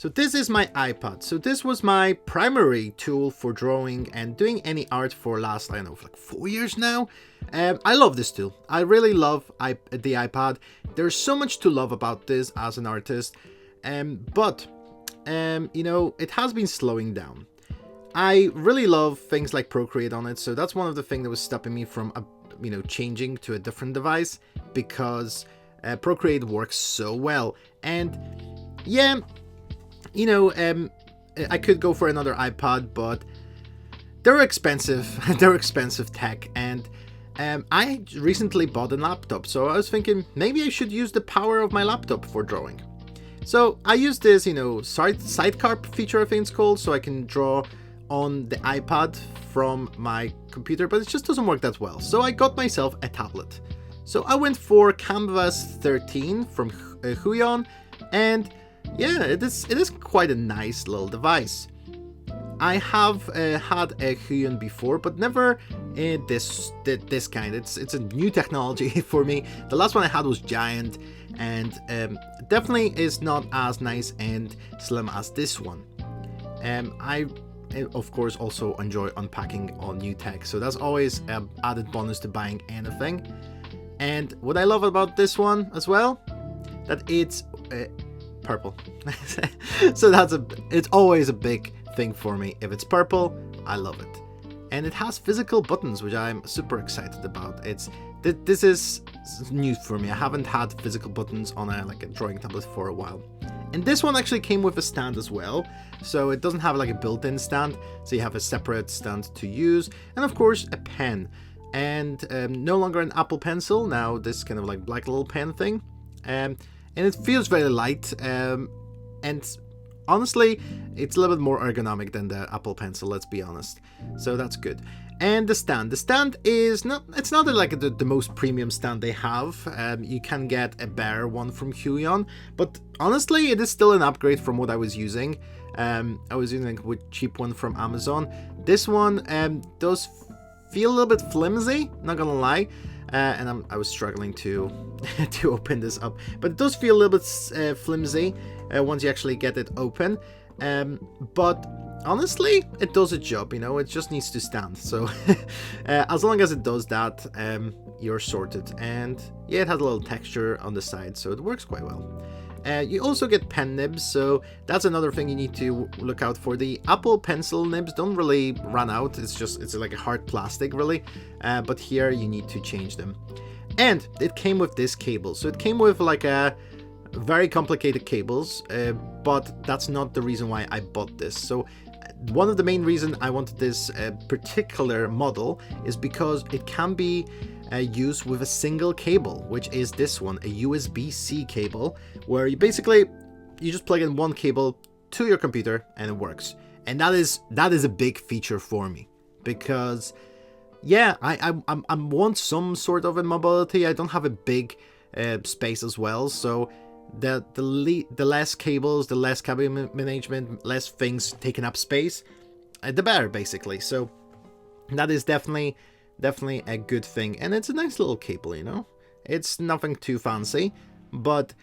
So this is my iPad. So this was my primary tool for drawing and doing any art for last, I don't know, like 4 years now. I love this tool. I really love the iPad. There's so much to love about this as an artist. But you know, it has been slowing down. I really love things like Procreate on it. So that's one of the things that was stopping me from, you know, changing to a different device, because Procreate works so well. And yeah, you know, I could go for another iPad, but they're expensive. They're expensive tech, and I recently bought a laptop, so I was thinking maybe I should use the power of my laptop for drawing. So I use this, you know, sidecar feature, I think it's called, so I can draw on the iPad from my computer, but it just doesn't work that well. So I got myself a tablet. So I went for Kamvas 13 from Huion, and yeah, it is quite a nice little device. I have had a Huion before, but never this kind. It's a new technology for me. The last one I had was giant, and definitely is not as nice and slim as this one. I of course also enjoy unpacking on new tech, so that's always an added bonus to buying anything. And what I love about this one as well, that it's purple. So it's always a big thing for me. If it's purple, I love it. And it has physical buttons, which I'm super excited about. This is new for me. I haven't had physical buttons on a drawing tablet for a while. And this one actually came with a stand as well, so it doesn't have like a built-in stand, so you have a separate stand to use, and of course a pen. And no longer an Apple Pencil, now this kind of like black little pen thing. And it feels very light, and honestly, it's a little bit more ergonomic than the Apple Pencil, let's be honest. So that's good. And the stand is not, it's not like the most premium stand they have. You can get a better one from Huion, but honestly, it is still an upgrade from what I was using. I was using a cheap one from Amazon. This one does feel a little bit flimsy, not gonna lie. And I was struggling to to open this up, but it does feel a little bit flimsy once you actually get it open. But honestly, it does a job, you know, it just needs to stand. So as long as it does that, you're sorted. And yeah, it has a little texture on the side, so it works quite well. You also get pen nibs, so that's another thing you need to look out for. The Apple Pencil nibs don't really run out, it's like a hard plastic really, but here you need to change them. And it came with this cable, so it came with like a very complicated cables, but that's not the reason why I bought this. So one of the main reasons I wanted this particular model is because it can be used with a single cable, which is this one, a USB-C cable, where you just plug in one cable to your computer and it works. And that is a big feature for me, because yeah, I want some sort of a mobility. I don't have a big space as well, so the less cables, the less cable management, less things taking up space, the better, basically. So that is definitely a good thing, and it's a nice little cable, you know. It's nothing too fancy, but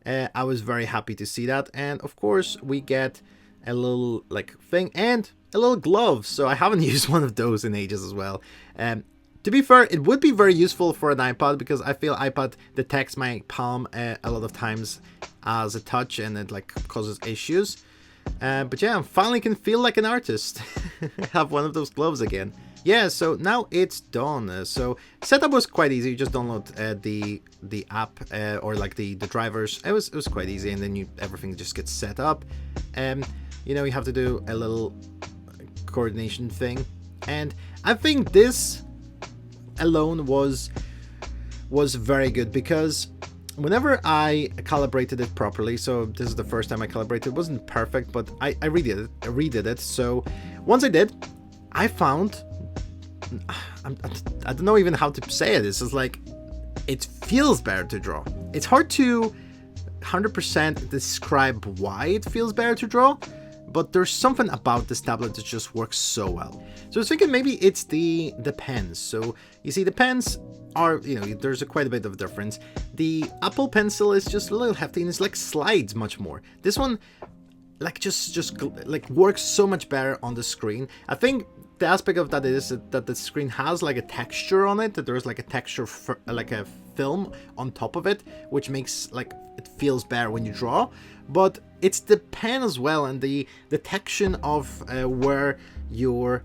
I was very happy to see that. And of course we get a little like thing and a little glove, so I haven't used one of those in ages as well. To be fair, it would be very useful for an iPad, because I feel iPad detects my palm a lot of times as a touch, and it like causes issues. But yeah, I finally can feel like an artist. Have one of those gloves again. Yeah, so now it's done. So setup was quite easy. You just download the app or like the drivers. It was quite easy, and then everything just gets set up. You know, you have to do a little coordination thing, and I think this alone was very good, because whenever I calibrated it properly, so this is the first time I calibrated, it wasn't perfect, but I redid it. So once I did, I found, I don't know even how to say it. It's just like, it feels better to draw. It's hard to 100% describe why it feels better to draw, but there's something about this tablet that just works so well. So I was thinking maybe it's the pens. So you see, the pens are, you know, there's quite a bit of difference. The Apple Pencil is just a little hefty, and it's like slides much more. This one like like works so much better on the screen. I think the aspect of that is that the screen has like a texture on it, that there's like a texture like a film on top of it, which makes like it feels better when you draw. But it's the pen as well, and the detection of where your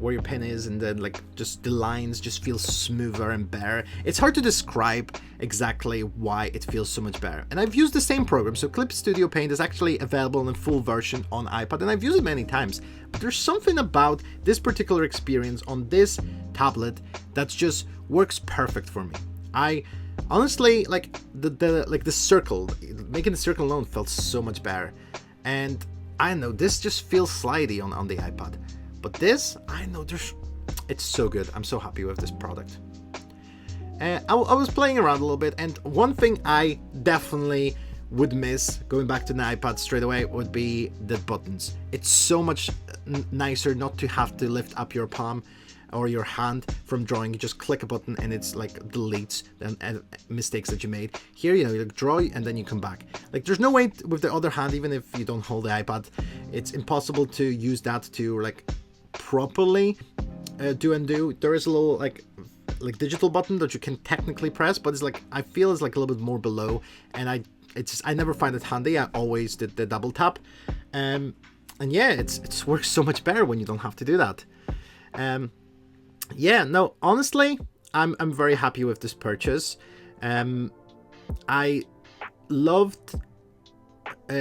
where your pen is, and then like just the lines just feel smoother and better. It's hard to describe exactly why it feels so much better. And I've used the same program, so Clip Studio Paint is actually available in full version on iPad, and I've used it many times. But there's something about this particular experience on this tablet that just works perfect for me. I honestly like the circle, making the circle alone felt so much better. And I don't know, this just feels slidey on the iPad. But this, I know, it's so good. I'm so happy with this product. I was playing around a little bit, and one thing I definitely would miss going back to the iPad straight away would be the buttons. It's so much nicer not to have to lift up your palm or your hand from drawing. You just click a button and it's like deletes the mistakes that you made. Here, you like draw and then you come back. Like there's no way with the other hand, even if you don't hold the iPad, it's impossible to use that to like properly do and do. There is a little like digital button that you can technically press, but it's like I feel it's like a little bit more below, and I never find it handy. I always did the double tap, and yeah, it works so much better when you don't have to do that. Yeah, no, honestly, I'm very happy with this purchase. I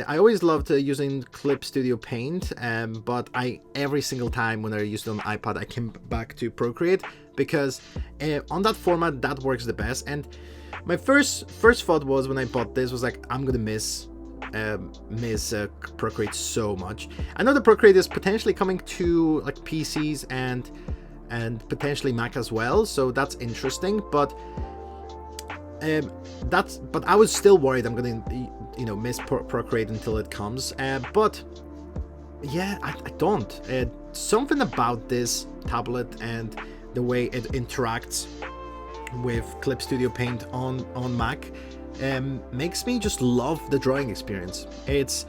always loved using Clip Studio Paint, but every single time when I used it on iPad, I came back to Procreate, because on that format that works the best. And my first thought was, when I bought this, was like, I'm gonna miss Procreate so much. I know the Procreate is potentially coming to like PCs and potentially Mac as well, so that's interesting. But I was still worried I'm gonna miss Procreate until it comes. But yeah, I don't. Something about this tablet and the way it interacts with Clip Studio Paint on Mac makes me just love the drawing experience. It's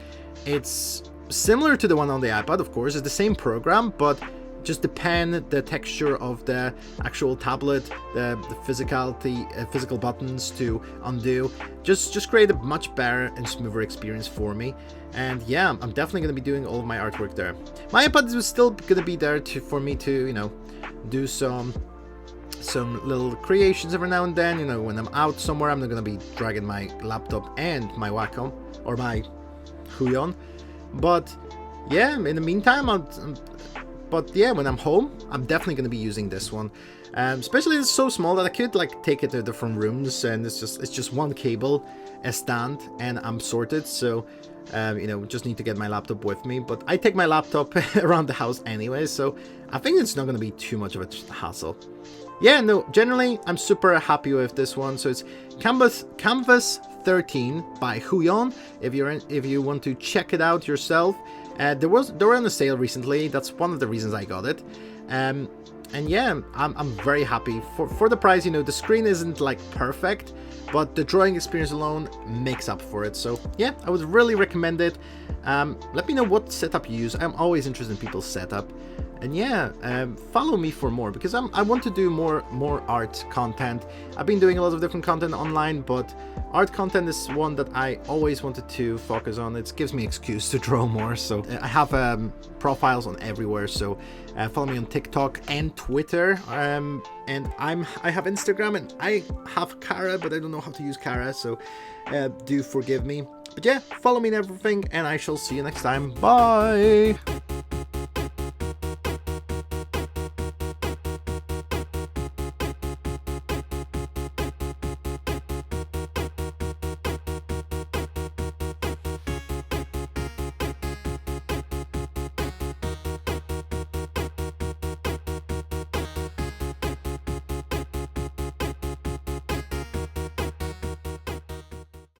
similar to the one on the iPad, of course. It's the same program, but just the pen, the texture of the actual tablet, the physical buttons to undo, just create a much better and smoother experience for me. And yeah, I'm definitely going to be doing all of my artwork there. My iPad is still going to be there for me to do some little creations every now and then. When I'm out somewhere, I'm not going to be dragging my laptop and my Wacom or my Huion. But yeah, in the meantime, when I'm home, I'm definitely going to be using this one. Especially it's so small that I could like take it to different rooms, and it's just one cable, a stand, and I'm sorted. So just need to get my laptop with me. But I take my laptop around the house anyway, so I think it's not going to be too much of a hassle. Yeah, no, generally I'm super happy with this one. So it's Kamvas 13 by Huion. If you want to check it out yourself. They were on a sale recently. That's one of the reasons I got it. And yeah, I'm very happy for the price. The screen isn't like perfect, but the drawing experience alone makes up for it. So yeah, I would really recommend it. Let me know what setup you use. I'm always interested in people's setup. And yeah, follow me for more, because I want to do more art content. I've been doing a lot of different content online, but art content is one that I always wanted to focus on. It gives me an excuse to draw more. So I have profiles on everywhere. So follow me on TikTok and Twitter. And I have Instagram, and I have Cara, but I don't know how to use Cara. So do forgive me. But yeah, follow me and everything, and I shall see you next time. Bye!